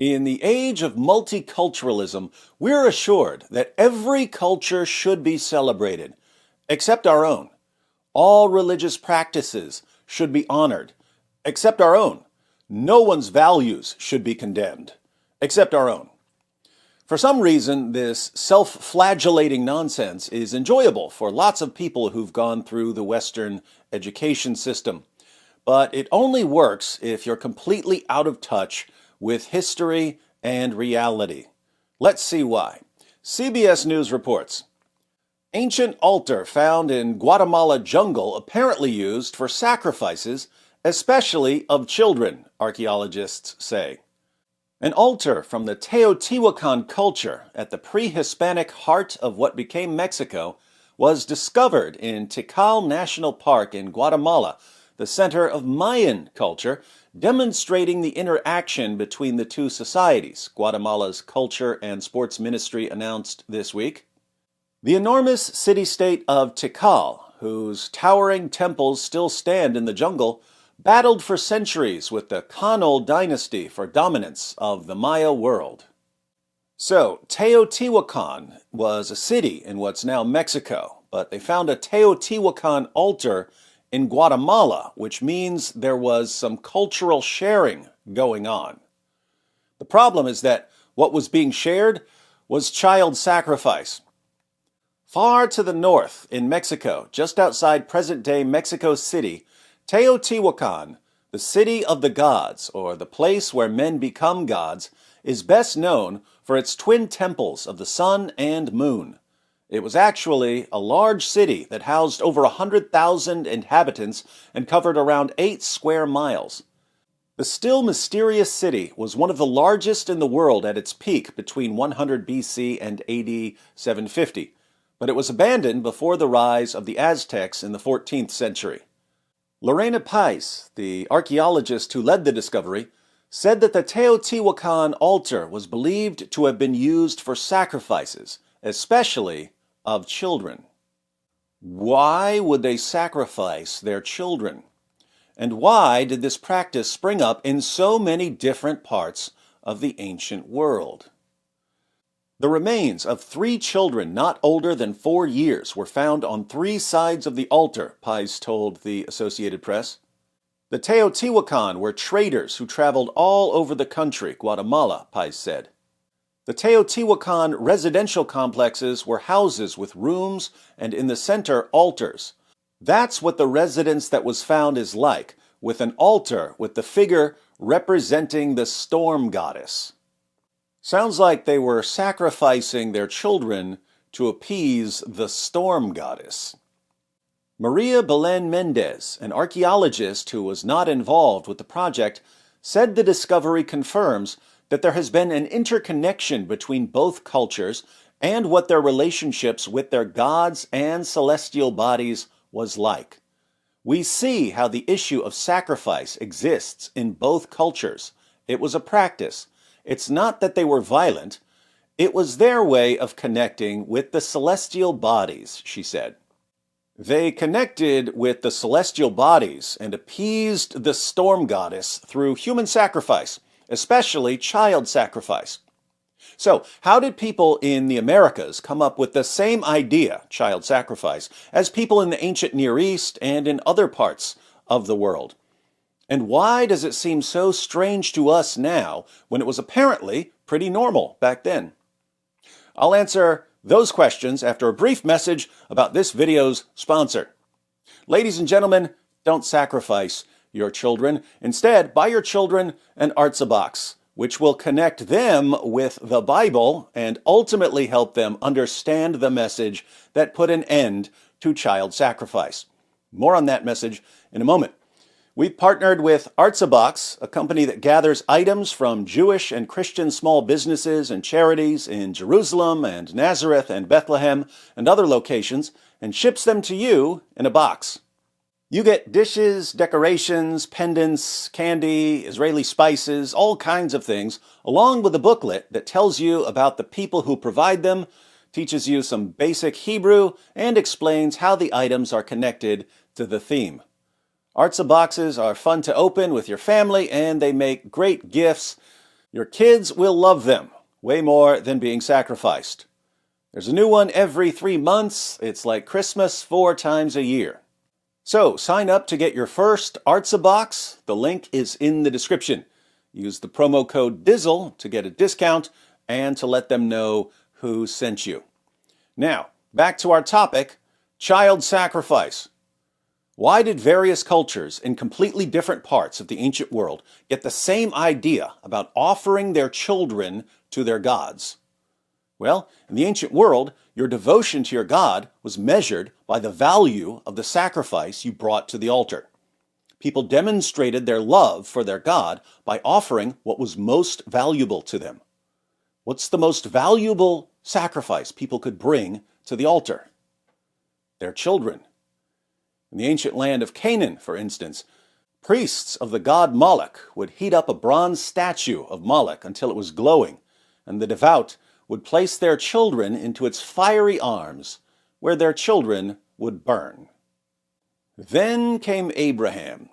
In the age of multiculturalism, we're assured that every culture should be celebrated, except our own. All religious practices should be honored, except our own. No one's values should be condemned, except our own. For some reason, this self-flagellating nonsense is enjoyable for lots of people who've gone through the Western education system. But it only works if you're completely out of touch with history and reality. Let's see why. CBS News reports, ancient altar found in Guatemala jungle apparently used for sacrifices, especially of children, archaeologists say. An altar from the Teotihuacan culture at the pre-Hispanic heart of what became Mexico was discovered in Tikal National Park in Guatemala, the center of Mayan culture, demonstrating the interaction between the two societies, Guatemala's Culture and Sports Ministry announced this week. The enormous city-state of Tikal, whose towering temples still stand in the jungle, battled for centuries with the Canol dynasty for dominance of the Maya world. So, Teotihuacan was a city in what's now Mexico, but they found a Teotihuacan altar in Guatemala, which means there was some cultural sharing going on. The problem is that what was being shared was child sacrifice. Far to the north in Mexico, just outside present-day Mexico City, Teotihuacan, the city of the gods, or the place where men become gods, is best known for its twin temples of the sun and moon. It was actually a large city that housed over 100,000 inhabitants and covered around 8 square miles. The still mysterious city was one of the largest in the world at its peak between 100 BC and AD 750, but it was abandoned before the rise of the Aztecs in the 14th century. Lorena Pais, the archaeologist who led the discovery, said that the Teotihuacan altar was believed to have been used for sacrifices, especially of children. Why would they sacrifice their children? And why did this practice spring up in so many different parts of the ancient world? The remains of 3 children not older than 4 years were found on 3 sides of the altar, Pais told the Associated Press. The Teotihuacan were traders who traveled all over the country, Guatemala, Pais said. The Teotihuacan residential complexes were houses with rooms and in the center altars. That's what the residence that was found is like, with an altar with the figure representing the storm goddess. Sounds like they were sacrificing their children to appease the storm goddess. Maria Belén Mendez, an archaeologist who was not involved with the project, said the discovery confirms that there has been an interconnection between both cultures and what their relationships with their gods and celestial bodies was like. We see how the issue of sacrifice exists in both cultures. It was a practice. It's not that they were violent. It was their way of connecting with the celestial bodies, she said. They connected with the celestial bodies and appeased the storm goddess through human sacrifice, especially child sacrifice. So, how did people in the Americas come up with the same idea, child sacrifice, as people in the ancient Near East and in other parts of the world? And why does it seem so strange to us now when it was apparently pretty normal back then? I'll answer those questions after a brief message about this video's sponsor. Ladies and gentlemen, don't sacrifice your children. Instead, buy your children an Artsabox, which will connect them with the Bible and ultimately help them understand the message that put an end to child sacrifice. More on that message in a moment. We've partnered with Artsabox, a company that gathers items from Jewish and Christian small businesses and charities in Jerusalem and Nazareth and Bethlehem and other locations and ships them to you in a box. You get dishes, decorations, pendants, candy, Israeli spices, all kinds of things, along with a booklet that tells you about the people who provide them, teaches you some basic Hebrew, and explains how the items are connected to the theme. Artsaboxes are fun to open with your family, and they make great gifts Your kids will love them way more than being sacrificed. There's a new one every 3 months. It's like Christmas 4 times a year. So sign up to get your first Artsa box. The link is in the description. Use the promo code DIZZLE to get a discount and to let them know who sent you. Now, back to our topic, child sacrifice. Why did various cultures in completely different parts of the ancient world get the same idea about offering their children to their gods? Well, in the ancient world, your devotion to your God was measured by the value of the sacrifice you brought to the altar. People demonstrated their love for their God by offering what was most valuable to them. What's the most valuable sacrifice people could bring to the altar? Their children. In the ancient land of Canaan, for instance, priests of the god Moloch would heat up a bronze statue of Moloch until it was glowing, and the devout would place their children into its fiery arms, where their children would burn. Then came Abraham.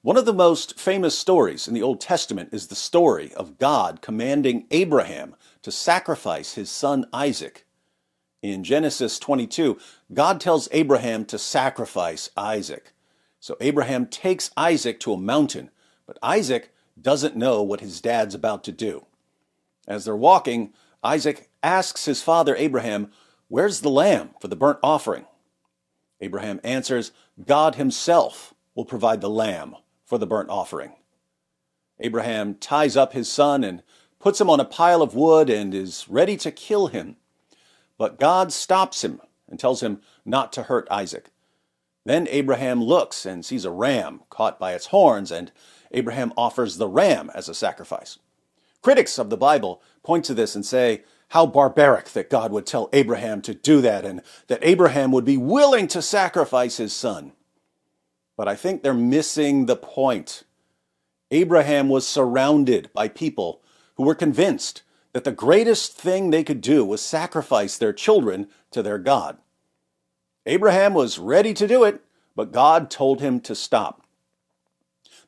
One of the most famous stories in the Old Testament is the story of God commanding Abraham to sacrifice his son Isaac. In Genesis 22, God tells Abraham to sacrifice Isaac. So Abraham takes Isaac to a mountain, but Isaac doesn't know what his dad's about to do. As they're walking, Isaac asks his father Abraham, "Where's the lamb for the burnt offering?" Abraham answers, "God himself will provide the lamb for the burnt offering." Abraham ties up his son and puts him on a pile of wood and is ready to kill him. But God stops him and tells him not to hurt Isaac. Then Abraham looks and sees a ram caught by its horns, and Abraham offers the ram as a sacrifice. Critics of the Bible point to this and say how barbaric that God would tell Abraham to do that and that Abraham would be willing to sacrifice his son. But I think they're missing the point. Abraham was surrounded by people who were convinced that the greatest thing they could do was sacrifice their children to their God. Abraham was ready to do it, but God told him to stop.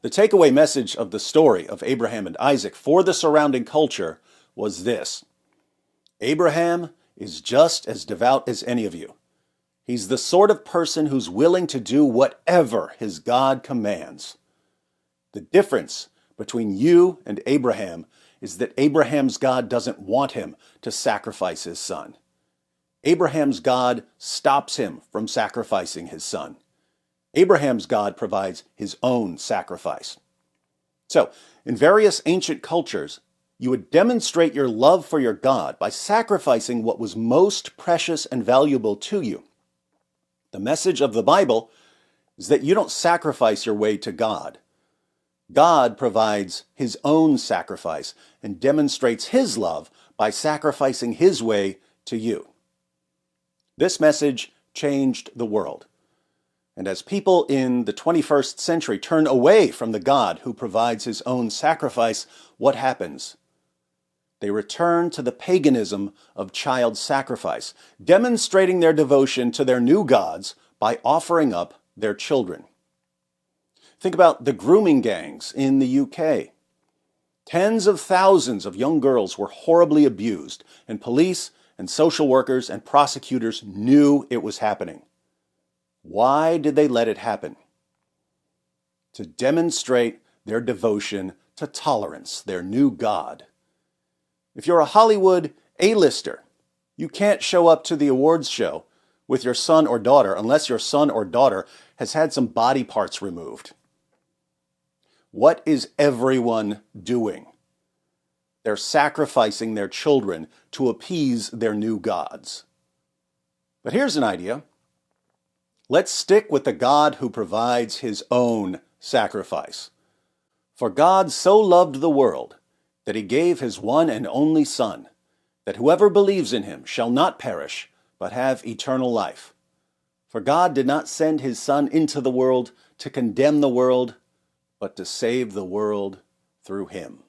The takeaway message of the story of Abraham and Isaac for the surrounding culture was this: Abraham is just as devout as any of you. He's the sort of person who's willing to do whatever his God commands. The difference between you and Abraham is that Abraham's God doesn't want him to sacrifice his son. Abraham's God stops him from sacrificing his son. Abraham's God provides his own sacrifice. So, in various ancient cultures, you would demonstrate your love for your God by sacrificing what was most precious and valuable to you. The message of the Bible is that you don't sacrifice your way to God. God provides his own sacrifice and demonstrates his love by sacrificing his way to you. This message changed the world. And as people in the 21st century turn away from the God who provides his own sacrifice, what happens? They return to the paganism of child sacrifice, demonstrating their devotion to their new gods by offering up their children. Think about the grooming gangs in the UK. Tens of thousands of young girls were horribly abused, and police and social workers and prosecutors knew it was happening. Why did they let it happen? To demonstrate their devotion to tolerance, their new God. If you're a Hollywood A-lister, you can't show up to the awards show with your son or daughter unless your son or daughter has had some body parts removed. What is everyone doing? They're sacrificing their children to appease their new gods. But here's an idea. Let's stick with the God who provides his own sacrifice. For God so loved the world that he gave his one and only Son, that whoever believes in him shall not perish, but have eternal life. For God did not send his Son into the world to condemn the world, but to save the world through him.